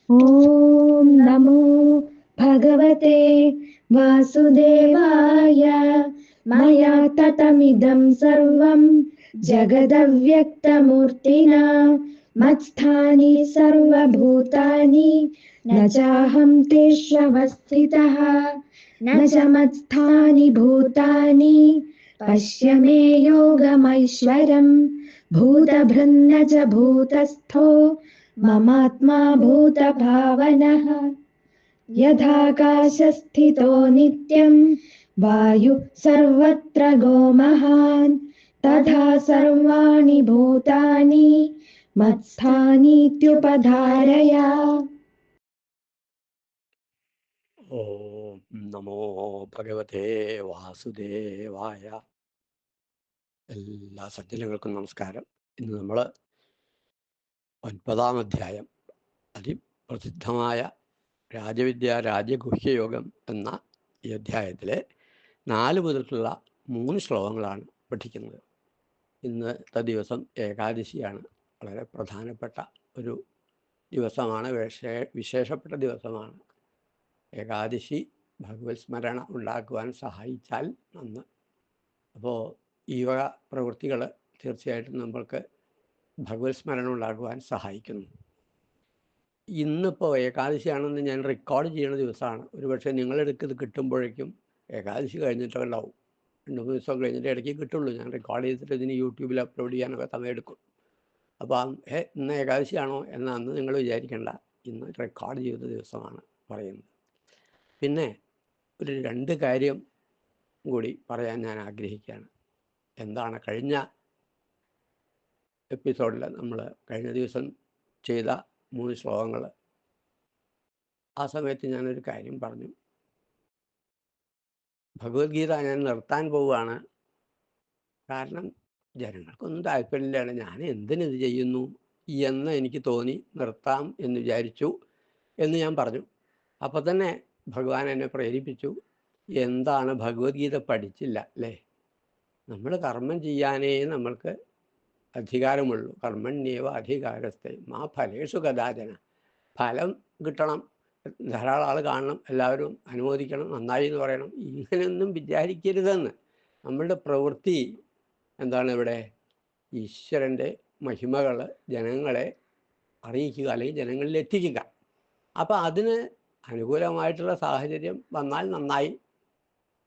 ഓം നമോ ഭഗവതേ വാസുദേവായ. മയാ തതമിദം സർവം ജഗദവ്യക്തമൂർത്തിനാ മത്സ്ഥാനി സർവഭൂതാനി ന ചാഹം തേഷ്വസ്ഥിതഃ ന ച മത്സ്ഥാനി ഭൂതാനി പശ്യ മേ യോഗമൈശ്വരം ഭൂതഭൃന്ന ച ഭൂതസ്ഥോ മമാത്മാ ഭൂതഭാവനഃ. യഥാകാശസ്ഥിതോ നിത്യം വായു സർവത്ര ഗോ മഹാൻ തഥാ സർവാണി ഭൂതാനി മത്സ്ഥാനീത്യുപധാരയ. ഓം നമോ ഭഗവതേ വാസുദേവായ. എല്ലാ സജ്ജനങ്ങൾക്കും നമസ്കാരം. ഇന്ന് നമ്മൾ 9-ാം അധ്യായം, അതിപ്രസിദ്ധമായ രാജവിദ്യ രാജഗുഹ്യയോഗം എന്ന ഈ അധ്യായത്തിലെ 4 മുതലുള്ള 3 ശ്ലോകങ്ങളാണ് പഠിക്കുന്നത്. ഇന്നത്തെ ദിവസം ഏകാദശിയാണ്. വളരെ പ്രധാനപ്പെട്ട ഒരു ദിവസമാണ്, വിശേഷപ്പെട്ട ദിവസമാണ്. ഏകാദശി ഭഗവത് സ്മരണ ഉണ്ടാക്കുവാൻ സഹായിച്ചാൽ നന്ന്. അപ്പോൾ ഈ വക പ്രവൃത്തികൾ തീർച്ചയായിട്ടും നമ്മൾക്ക് ഭഗവത് സ്മരണ ഉണ്ടാക്കുവാൻ സഹായിക്കുന്നു. ഇന്നിപ്പോൾ ഏകാദശിയാണെന്ന് ഞാൻ റെക്കോർഡ് ചെയ്യുന്ന ദിവസമാണ്. ഒരുപക്ഷെ നിങ്ങളെടുക്ക് ഇത് കിട്ടുമ്പോഴേക്കും ഏകാദശി കഴിഞ്ഞിട്ടൊക്കെ ഉണ്ടാവും. 2-3 ദിവസം കഴിഞ്ഞിട്ട് ഇടയ്ക്ക് കിട്ടുള്ളൂ. ഞാൻ റെക്കോർഡ് ചെയ്തിട്ട് ഇതിന് യൂട്യൂബിൽ അപ്ലോഡ് ചെയ്യാനൊക്കെ സമയമെടുക്കും. അപ്പോൾ ഇന്ന് ഏകാദശിയാണോ എന്ന് അന്ന് നിങ്ങൾ വിചാരിക്കേണ്ട. ഇന്ന് റെക്കോർഡ് ചെയ്ത ദിവസമാണ് പറയുന്നത്. പിന്നെ ഒരു 2 കാര്യം കൂടി പറയാൻ ഞാൻ ആഗ്രഹിക്കുകയാണ്. എന്താണ്, കഴിഞ്ഞ എപ്പിസോഡിൽ നമ്മൾ കഴിഞ്ഞ ദിവസം ചെയ്ത 3 ശ്ലോകങ്ങൾ, ആ സമയത്ത് ഞാനൊരു കാര്യം പറഞ്ഞു. ഭഗവത്ഗീത ഞാൻ നിർത്താൻ പോവുകയാണ്, കാരണം ജനങ്ങൾക്കൊന്നും താല്പര്യമില്ലാണ്, ഞാൻ എന്തിനിത് ചെയ്യുന്നു എന്ന് എനിക്ക് തോന്നി, നിർത്താം എന്ന് വിചാരിച്ചു എന്ന് ഞാൻ പറഞ്ഞു. അപ്പോൾ തന്നെ ഭഗവാൻ എന്നെ പ്രേരിപ്പിച്ചു. എന്താണ്, ഭഗവത്ഗീത പഠിച്ചില്ല അല്ലേ? നമ്മൾ കർമ്മം ചെയ്യാനേ നമ്മൾക്ക് അധികാരമുള്ളൂ. കർമ്മണ്യേവ അധികാരസ്ഥ മാ ഫലേഷു കഥാചന. ഫലം കിട്ടണം, ധാരാളം ആൾ കാണണം, എല്ലാവരും അനുമോദിക്കണം, നന്നായി എന്ന് പറയണം, ഇങ്ങനെയൊന്നും വിചാരിക്കരുതെന്ന്. നമ്മളുടെ പ്രവൃത്തി എന്താണ്? ഇവിടെ ഈശ്വരൻ്റെ മഹിമകൾ ജനങ്ങളെ അറിയിക്കുക, അല്ലെങ്കിൽ ജനങ്ങളിൽ എത്തിക്കുക. അപ്പോൾ അതിന് അനുകൂലമായിട്ടുള്ള സാഹചര്യം വന്നാൽ നന്നായി.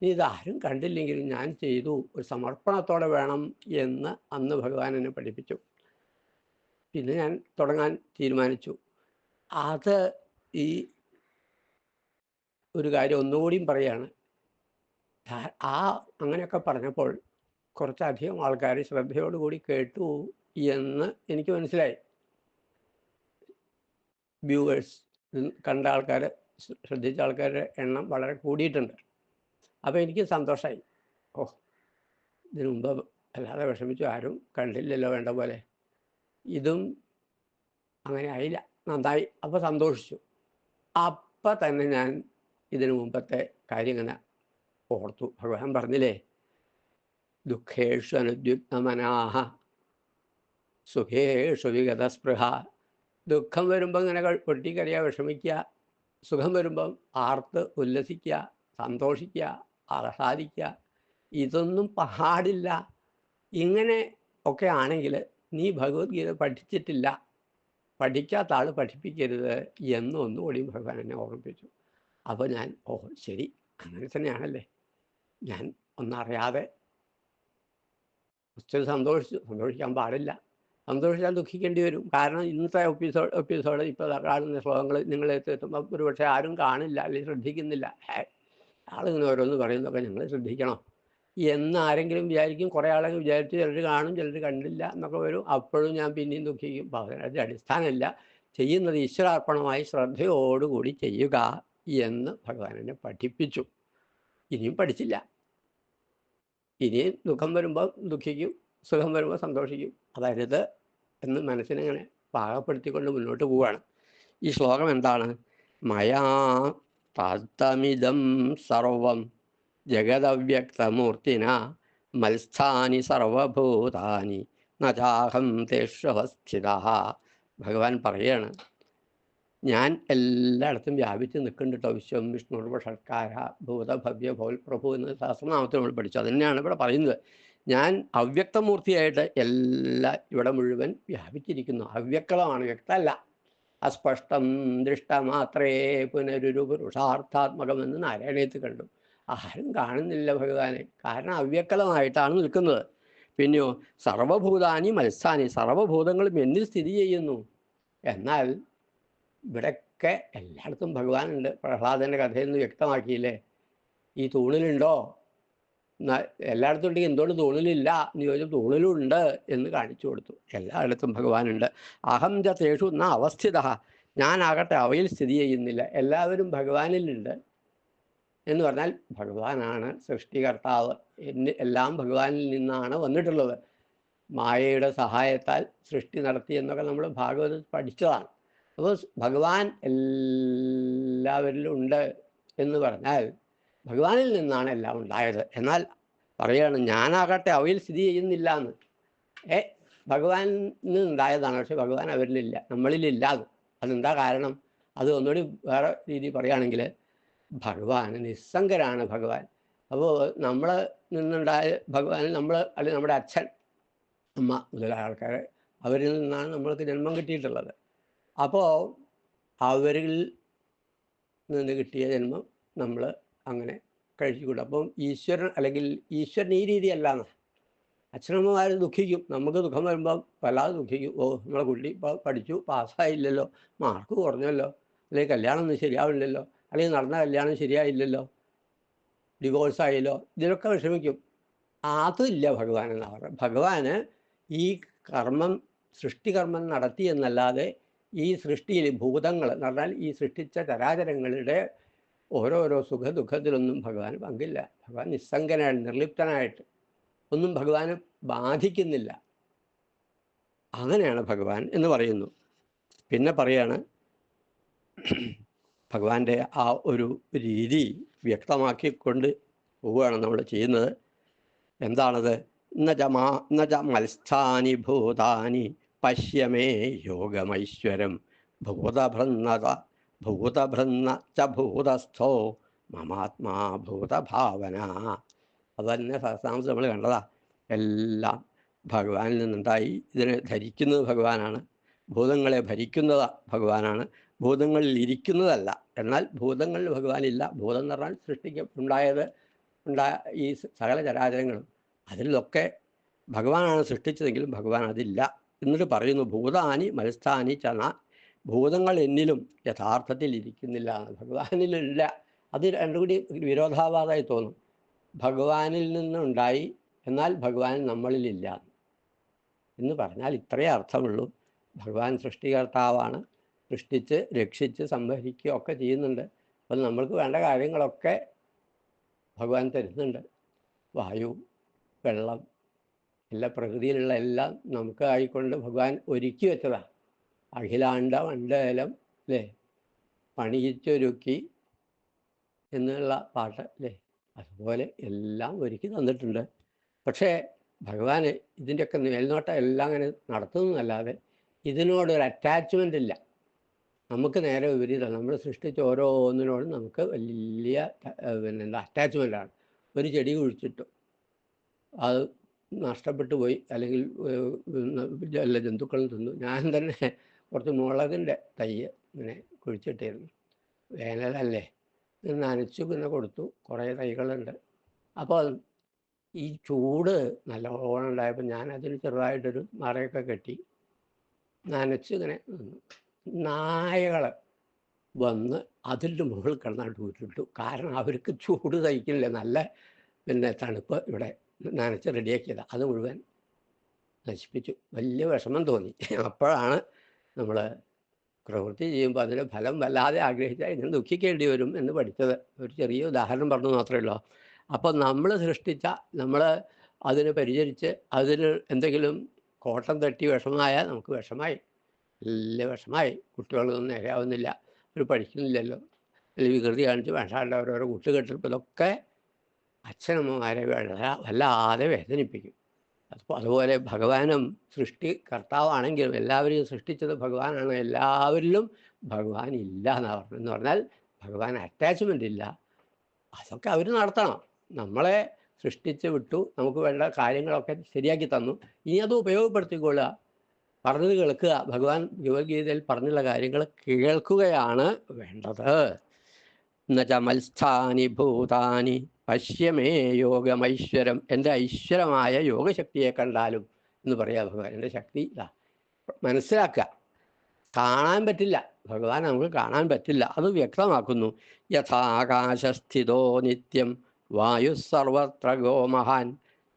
ഇതാരും കണ്ടില്ലെങ്കിലും ഞാൻ ചെയ്തു, ഒരു സമർപ്പണത്തോടെ വേണം എന്ന് അന്ന് ഭഗവാൻ എന്നെ പഠിപ്പിച്ചു. പിന്നെ ഞാൻ തുടങ്ങാൻ തീരുമാനിച്ചു. അത് ഈ ഒരു കാര്യം ഒന്നുകൂടിയും പറയാണ്. അങ്ങനെയൊക്കെ പറഞ്ഞപ്പോൾ കുറച്ചധികം ആൾക്കാർ ശ്രദ്ധയോടുകൂടി കേട്ടു എന്ന് എനിക്ക് മനസ്സിലായി. വ്യൂവേഴ്സ്, കണ്ട ആൾക്കാർ, ശ്രദ്ധിച്ച ആൾക്കാരുടെ എണ്ണം വളരെ കൂടിയിട്ടുണ്ട്. അപ്പോൾ എനിക്ക് സന്തോഷമായി. ഇതിനു മുമ്പ് അല്ലാതെ വിഷമിച്ചു, ആരും കണ്ടില്ലല്ലോ വേണ്ട പോലെ. ഇതും അങ്ങനെ ആയില്ല, നന്നായി. അപ്പോൾ സന്തോഷിച്ചു. അപ്പം തന്നെ ഞാൻ ഇതിനു മുമ്പത്തെ കാര്യം ഇങ്ങനെ ഓർത്തു. ഭഗവാൻ പറഞ്ഞില്ലേ, ദുഃഖേഷു അനുദ്യുക്തമനാഹ സുഖേഷു വിഗതസ്പൃഹ. ദുഃഖം വരുമ്പോൾ ഇങ്ങനെ പൊട്ടിക്കരയുക, വിഷമിക്കുക. സുഖം വരുമ്പം ആർത്ത് ഉല്ലസിക്കുക, സന്തോഷിക്കുക, ആഹ്ലാദിക്കുക. ഇതൊന്നും പാടില്ല. ഇങ്ങനെ ഒക്കെ ആണെങ്കിൽ നീ ഭഗവത്ഗീത പഠിച്ചിട്ടില്ല, പഠിക്കാത്ത ആൾ പഠിപ്പിക്കരുത് എന്നൊന്നുകൂടിയും ഭഗവാൻ എന്നെ ഓർമ്മിപ്പിച്ചു. അപ്പോൾ ഞാൻ ശരി, അങ്ങനെ തന്നെയാണല്ലേ. ഞാൻ ഒന്നറിയാതെ ഒത്തിരി സന്തോഷിക്കാൻ പാടില്ല. സന്തോഷിച്ചാൽ ദുഃഖിക്കേണ്ടി വരും. കാരണം ഇന്നത്തെ എപ്പിസോഡ് ഇപ്പോൾ കാണുന്ന ശ്ലോകങ്ങൾ നിങ്ങളെത്തുമ്പോൾ ഒരുപക്ഷെ ആരും കാണില്ല, അല്ലെങ്കിൽ ശ്രദ്ധിക്കുന്നില്ല. ആളിങ്ങനെ ഓരോന്ന് പറയുന്നതൊക്കെ ഞങ്ങൾ ശ്രദ്ധിക്കണം എന്നാരെങ്കിലും വിചാരിക്കും. കുറേ ആളെങ്കിലും വിചാരിച്ച് ചിലർ കാണും, ചിലർ കണ്ടില്ല എന്നൊക്കെ വരും. അപ്പോഴും ഞാൻ പിന്നെയും ദുഃഖിക്കും. അതിൻ്റെ അടിസ്ഥാനമില്ല. ചെയ്യുന്നത് ഈശ്വരാർപ്പണമായി ശ്രദ്ധയോടുകൂടി ചെയ്യുക എന്ന് ഭഗവാൻ എന്നെ പഠിപ്പിച്ചു. ഇനിയും പഠിച്ചില്ല. ഇനിയും ദുഃഖം വരുമ്പോൾ ദുഃഖിക്കും, സുഖം വരുമ്പോൾ സന്തോഷിക്കും. അതരുത് എന്ന് മനസ്സിനെങ്ങനെ പാകപ്പെടുത്തിക്കൊണ്ട് മുന്നോട്ട് പോവുകയാണ്. ഈ ശ്ലോകം എന്താണ്? മയാ താത്തമിദം സർവം ജഗദവ്യക്തമൂർത്തിന മത്സ്ഥാനി സർവഭൂതാനി നചാഹം തേഷ്വസ്ഥിത. ഭഗവാൻ പറയാണ്, ഞാൻ എല്ലായിടത്തും വ്യാപിച്ച് നിൽക്കുന്നുണ്ട് കേട്ടോ. വിശ്വം വിഷ്ണു ഷട്കാര ഭൂത ഭവ്യ ഭൗൽ പ്രഭു എന്ന സഹസ്രനാമത്തിൽ നമ്മൾ പഠിച്ചു. അത് തന്നെയാണ് ഇവിടെ പറയുന്നത്. ഞാൻ അവ്യക്തമൂർത്തിയായിട്ട് ഇവിടെ മുഴുവൻ വ്യാപിച്ചിരിക്കുന്നു. അവ്യക്തമാണ്, വ്യക്തമല്ല. അസ്പഷ്ടം ദൃഷ്ടമാത്രേ പുനരൊരു പുരുഷാർത്ഥാത്മകമെന്ന് നാരായണീയത്തിൽ കണ്ടു. ആരും കാണുന്നില്ല ഭഗവാനെ, കാരണം അവ്യക്തമായിട്ടാണ് നിൽക്കുന്നത്. പിന്നെയോ സർവഭൂതാനി മത്സാനി, സർവഭൂതങ്ങളും എന്നിൽ സ്ഥിതി ചെയ്യുന്നു. എന്നാൽ ഇവിടെയൊക്കെ എല്ലായിടത്തും ഭഗവാനുണ്ട്. പ്രഹ്ലാദൻ്റെ കഥയിൽ നിന്ന് വ്യക്തമാക്കിയില്ലേ, ഈ തൂണിലുണ്ടോ, എല്ലായിടത്തും ഉണ്ടെങ്കിൽ എന്തുകൊണ്ട് തൂണിലില്ല എന്ന് ചോദിച്ചാൽ തൂണിലുണ്ട് എന്ന് കാണിച്ചു കൊടുത്തു. എല്ലായിടത്തും ഭഗവാനുണ്ട്. അഹം ച തേഷു ന അവസ്ഥിത, ഞാനാകട്ടെ അവയിൽ സ്ഥിതി ചെയ്യുന്നില്ല. എല്ലാവരും ഭഗവാനിലുണ്ട് എന്ന് പറഞ്ഞാൽ ഭഗവാനാണ് സൃഷ്ടികർത്താവ്. എല്ലാം ഭഗവാനിൽ നിന്നാണ് വന്നിട്ടുള്ളത്. മായയുടെ സഹായത്താൽ സൃഷ്ടി നടത്തി എന്നൊക്കെ നമ്മൾ ഭാഗവതത്തിൽ പഠിച്ചതാണ്. അപ്പോൾ ഭഗവാൻ എല്ലാവരിലും ഉണ്ട് എന്ന് പറഞ്ഞാൽ ഭഗവാനിൽ നിന്നാണ് എല്ലാം ഉണ്ടായത്. എന്നാൽ പറയുകയാണ് ഞാനാകട്ടെ അവയിൽ സ്ഥിതി ചെയ്യുന്നില്ല എന്ന്. ഭഗവാനിൽ നിന്നുണ്ടായതാണ്, പക്ഷെ ഭഗവാൻ അവരിലില്ല, നമ്മളിലില്ല. അതെന്താ കാരണം? അത് ഒന്നുകൂടി വേറെ രീതി പറയുകയാണെങ്കിൽ ഭഗവാൻ നിസ്സംഗരാണ് ഭഗവാൻ. അപ്പോൾ നമ്മൾ നിന്നുണ്ടായ ഭഗവാൻ, നമ്മൾ അല്ലെങ്കിൽ നമ്മുടെ അച്ഛൻ അമ്മ മുതലായ ആൾക്കാർ, അവരിൽ നിന്നാണ് നമ്മൾക്ക് ജന്മം കിട്ടിയിട്ടുള്ളത്. അപ്പോൾ അവരിൽ നിന്ന് കിട്ടിയ ജന്മം നമ്മൾ അങ്ങനെ കഴിച്ചുകൂടും. അപ്പം ഈശ്വരൻ അല്ലെങ്കിൽ ഈശ്വരൻ ഈ രീതിയല്ല. അച്ഛനമ്മമാർ ദുഃഖിക്കും, നമുക്ക് ദുഃഖം വരുമ്പം വല്ലാതെ ദുഃഖിക്കും. നമ്മളെ കുട്ടി ഇപ്പോൾ പഠിച്ചു പാസ്സായില്ലല്ലോ, മാർക്ക് കുറഞ്ഞല്ലോ, അല്ലെങ്കിൽ കല്യാണം ഒന്നും ശരിയാവില്ലല്ലോ, അല്ലെങ്കിൽ നടന്ന കല്യാണം ശരിയായില്ലല്ലോ, ഡിവോഴ്സായില്ലോ, ഇതിലൊക്കെ വിഷമിക്കും. അതില്ല ഭഗവാൻ എന്നാ പറയുന്നത്. ഭഗവാന് ഈ കർമ്മം, സൃഷ്ടികർമ്മം നടത്തി എന്നല്ലാതെ ഈ സൃഷ്ടിയിൽ ഭൂതങ്ങൾ എന്ന് പറഞ്ഞാൽ ഈ സൃഷ്ടിച്ച ചരാചരങ്ങളുടെ ഓരോരോ സുഖദുഃഖത്തിലൊന്നും ഭഗവാൻ പങ്കില്ല. ഭഗവാൻ നിസ്സംഗനായിട്ട്, നിർലിപ്തനായിട്ട്, ഒന്നും ഭഗവാന് ബാധിക്കുന്നില്ല. അങ്ങനെയാണ് ഭഗവാൻ എന്ന് പറയുന്നു. പിന്നെ പറയാണ്, ഭഗവാന്റെ ആ ഒരു രീതി വ്യക്തമാക്കിക്കൊണ്ട് പോവുകയാണ് നമ്മൾ ചെയ്യുന്നത്. എന്താണത്? നച മത്സ്ഥാനി ഭൂതാനി പശ്യമേ യോഗമൈശ്വരം ഭൂതഭൃന്ന ച ഭൂതസ്ഥോ മമാത്മാ ഭൂതഭാവന. അതന്നെ സഹസ്രാമത്തിൽ നമ്മൾ കണ്ടതാ. എല്ലാം ഭഗവാനിൽ നിന്നുണ്ടായി. ഇതിനെ ധരിക്കുന്നത് ഭഗവാനാണ്, ഭൂതങ്ങളെ ഭരിക്കുന്നത് ഭഗവാനാണ്, ഭൂതങ്ങളിൽ ഇരിക്കുന്നതല്ല. എന്നാൽ ഭൂതങ്ങളിൽ ഭഗവാനില്ല. ഭൂതം എന്ന് പറഞ്ഞാൽ ഈ സകല ചരാചരങ്ങളും, അതിലൊക്കെ ഭഗവാനാണ് സൃഷ്ടിച്ചതെങ്കിലും ഭഗവാൻ അതില്ല. എന്നിട്ട് പറയുന്നു ഭൂതാനി മത്സ്ഥാനി ചന, ഭൂതങ്ങൾ എന്നിലും യഥാർത്ഥത്തിൽ ഇരിക്കുന്നില്ല, ഭഗവാനിലില്ല. അത് രണ്ടും കൂടി വിരോധാഭാസമായി തോന്നും. ഭഗവാനിൽ നിന്നുണ്ടായി, എന്നാൽ ഭഗവാൻ നമ്മളിലില്ല എന്ന് പറഞ്ഞാൽ ഇത്രയേ അർത്ഥമുള്ളൂ. ഭഗവാൻ സൃഷ്ടികർത്താവാണ്, സൃഷ്ടിച്ച് രക്ഷിച്ച് സംഭരിക്കുകയും ഒക്കെ ചെയ്യുന്നുണ്ട്. അപ്പം നമ്മൾക്ക് വേണ്ട കാര്യങ്ങളൊക്കെ ഭഗവാൻ തരുന്നുണ്ട്. വായു, വെള്ളം, എല്ലാ പ്രകൃതിയിലുള്ള എല്ലാം നമുക്ക് ആയിക്കൊണ്ട് ഭഗവാൻ ഒരുക്കി വെച്ചതാണ്. അഖിലാണ്ട മണ്ഡലം അല്ലേ, പണിയിച്ചൊരുക്കി എന്നുള്ള പാട്ട് അല്ലേ, അതുപോലെ എല്ലാം ഒരുക്കി തന്നിട്ടുണ്ട്. പക്ഷേ ഭഗവാൻ ഇതിൻ്റെയൊക്കെ മേൽനോട്ടം എല്ലാം അങ്ങനെ നടത്തുന്നതല്ലാതെ ഇതിനോടൊരു അറ്റാച്ച്മെൻ്റ് ഇല്ല. നമുക്ക് നേരെ വിപരീതമാണ്. നമ്മൾ സൃഷ്ടിച്ച ഓരോന്നിനോടും നമുക്ക് വലിയ അറ്റാച്ച്മെൻ്റാണ്. ഒരു ചെടി കുഴിച്ചിട്ടു, അത് നഷ്ടപ്പെട്ടു പോയി, അല്ലെങ്കിൽ എല്ലാ ജന്തുക്കളും തിന്നു. ഞാൻ തന്നെ കുറച്ച് മുളകിൻ്റെ തൈ ഇങ്ങനെ കുഴിച്ചിട്ടായിരുന്നു. വേനലല്ലേ, നനച്ചു പിന്നെ കൊടുത്തു. കുറേ തൈകളുണ്ട്. അപ്പോൾ ഈ ചൂട് നല്ലോണം ഉണ്ടായപ്പോൾ ഞാൻ അതിന് ചെറുതായിട്ടൊരു മറയൊക്കെ കെട്ടി നനച്ച് ഇങ്ങനെ നിന്നു. നായകൾ വന്ന് അതിൻ്റെ മുകളിൽ കിടന്നാണ്ട് വിട്ടിട്ടു. കാരണം അവർക്ക് ചൂട് സഹിക്കില്ല. നല്ല തണുപ്പ് ഇവിടെ നനച്ച് റെഡിയാക്കിയതാണ്. അത് മുഴുവൻ നശിപ്പിച്ചു. വലിയ വിഷമം തോന്നി. അപ്പോഴാണ് നമ്മൾ പ്രവൃത്തി ചെയ്യുമ്പോൾ അതിൻ്റെ ഫലം വല്ലാതെ ആഗ്രഹിച്ചാൽ ഇതിന് ദുഃഖിക്കേണ്ടി വരും എന്ന് പഠിച്ചത്. ഒരു ചെറിയ ഉദാഹരണം പറഞ്ഞു മാത്രമേ ഉള്ളൂ. അപ്പോൾ നമ്മൾ സൃഷ്ടിച്ച, നമ്മൾ അതിനെ പരിചരിച്ച് അതിന് എന്തെങ്കിലും കോട്ടം തട്ടി വിഷമമായാൽ നമുക്ക് വിഷമായി, വലിയ വിഷമായി. കുട്ടികളൊന്നും നേരെയാവുന്നില്ല, അവർ പഠിക്കുന്നില്ലല്ലോ, അല്ലെങ്കിൽ വികൃതി കാണിച്ച് വേണ്ടാണ്ട് ഓരോരോ കൂട്ടുകെട്ടിപ്പോൾ ഇതൊക്കെ അച്ഛനമ്മമാരെ വല്ലാതെ വേദനിപ്പിക്കും. അപ്പോൾ അതുപോലെ ഭഗവാനും സൃഷ്ടികർത്താവാണെങ്കിലും എല്ലാവരെയും സൃഷ്ടിച്ചത് ഭഗവാനാണ്. എല്ലാവരിലും ഭഗവാൻ ഇല്ല എന്നാണ് പറഞ്ഞത്. എന്ന് പറഞ്ഞാൽ ഭഗവാൻ അറ്റാച്ച്മെൻ്റ് ഇല്ല. അതൊക്കെ അവർ നടത്തണം. നമ്മളെ സൃഷ്ടിച്ച് വിട്ടു, നമുക്ക് വേണ്ട കാര്യങ്ങളൊക്കെ ശരിയാക്കി തന്നു. ഇനി അത് ഉപയോഗപ്പെടുത്തിക്കൊള്ളുക, പറഞ്ഞത് കേൾക്കുക. ഭഗവാൻ ഭഗവത്ഗീതയിൽ പറഞ്ഞുള്ള കാര്യങ്ങൾ കേൾക്കുകയാണ് വേണ്ടത്. എന്നുവെച്ചാൽ മത്സ്ഥാനി ഭൂതാനി പശ്യമേ യോഗമൈശ്വരം, എൻ്റെ ഐശ്വരമായ യോഗശക്തിയെ കണ്ടാലും എന്ന് പറയാം ഭഗവാൻ. എൻ്റെ ശക്തി ഇതാ മനസ്സിലാക്കുക. കാണാൻ പറ്റില്ല, ഭഗവാൻ നമുക്ക് കാണാൻ പറ്റില്ല, അത് വ്യക്തമാക്കുന്നു. യഥാകാശസ്ഥിതോ നിത്യം വായു സർവത്ര ഗോമഹാൻ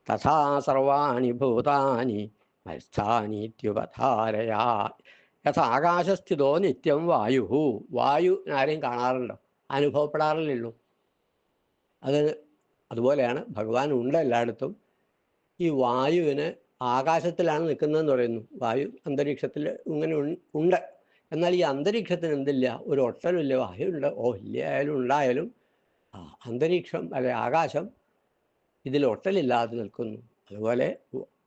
തഥാ സർവാണി ഭൂതാനി മത്സ്ഥാനീത്യുപധാരയാ. യഥാകാശസ്ഥിതോ നിത്യം വായു. വായു ആരെയും കാണാറുണ്ടോ? അനുഭവപ്പെടാറില്ലല്ലോ. അതുപോലെയാണ് ഭഗവാൻ ഉണ്ട് എല്ലായിടത്തും. ഈ വായുവിന് ആകാശത്തിലാണ് നിൽക്കുന്നതെന്ന് പറയുന്നു. വായു അന്തരീക്ഷത്തിൽ ഇങ്ങനെ ഉണ്ട്. എന്നാൽ ഈ അന്തരീക്ഷത്തിന് എന്തില്ല? ഒരു ഒട്ടലുമില്ല. വായു ഉണ്ട്, ഇല്ലായാലും ഉണ്ടായാലും അന്തരീക്ഷം അല്ലെ ആകാശം ഇതിൽ ഒട്ടലില്ലാതെ നിൽക്കുന്നു. അതുപോലെ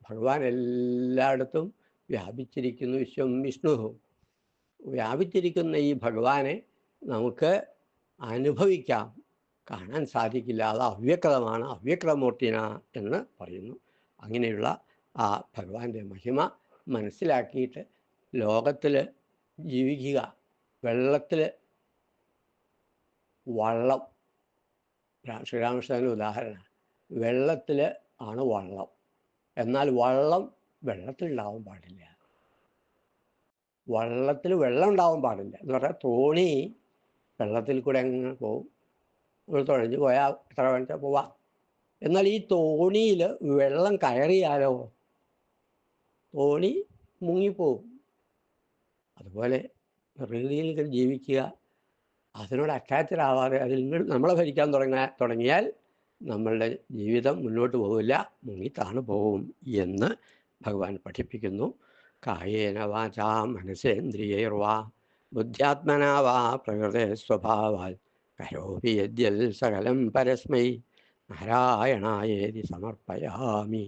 ഭഗവാൻ എല്ലായിടത്തും വ്യാപിച്ചിരിക്കുന്നു. വിശ്വം വിഷ്ണു. വ്യാപിച്ചിരിക്കുന്ന ഈ ഭഗവാനെ നമുക്ക് അനുഭവിക്കാം, കാണാൻ സാധിക്കില്ല. അത് അവ്യക്തമാണ്, അവ്യക്തമൂർത്തിന എന്ന് പറയുന്നു. അങ്ങനെയുള്ള ആ ഭഗവാന്റെ മഹിമ മനസ്സിലാക്കിയിട്ട് ലോകത്തിൽ ജീവിക്കുക. വെള്ളത്തിൽ വള്ളം, ശ്രീരാമകൃഷ്ണൻ്റെ ഉദാഹരണം, വെള്ളത്തിൽ ആണ് വള്ളം. എന്നാൽ വള്ളം വെള്ളത്തിലുണ്ടാവാൻ പാടില്ല. വള്ളത്തിൽ വെള്ളം ഉണ്ടാവാൻ പാടില്ല എന്ന് പറഞ്ഞാൽ തോണി വെള്ളത്തിൽ കൂടെ എങ്ങനെ പോവും, തുഴഞ്ഞു പോയാൽ എത്ര വേണമെങ്കിൽ പോവാം. എന്നാൽ ഈ തോണിയിൽ വെള്ളം കയറിയാലോ തോണി മുങ്ങിപ്പോവും. അതുപോലെ പ്രകൃതിയിൽ ജീവിക്കുക, അതിനോട് അറ്റാച്ച്ഡ് ആവാതെ അതിൽ നമ്മളെ ഭരിക്കാൻ തുടങ്ങിയാൽ നമ്മളുടെ ജീവിതം മുന്നോട്ട് പോകില്ല, മുങ്ങിത്താണ് പോവും എന്ന് ഭഗവാൻ പഠിപ്പിക്കുന്നു. കായേന വാചാ മനസേന്ദ്രിയൈർവാ ബുദ്ധ്യാത്മനാ വാ പ്രകൃതേ സ്വഭാവാൽ കരോപി യദ്യൽ സകലം പരസ്മൈ നാരായണായേതി സമർപ്പയാമി.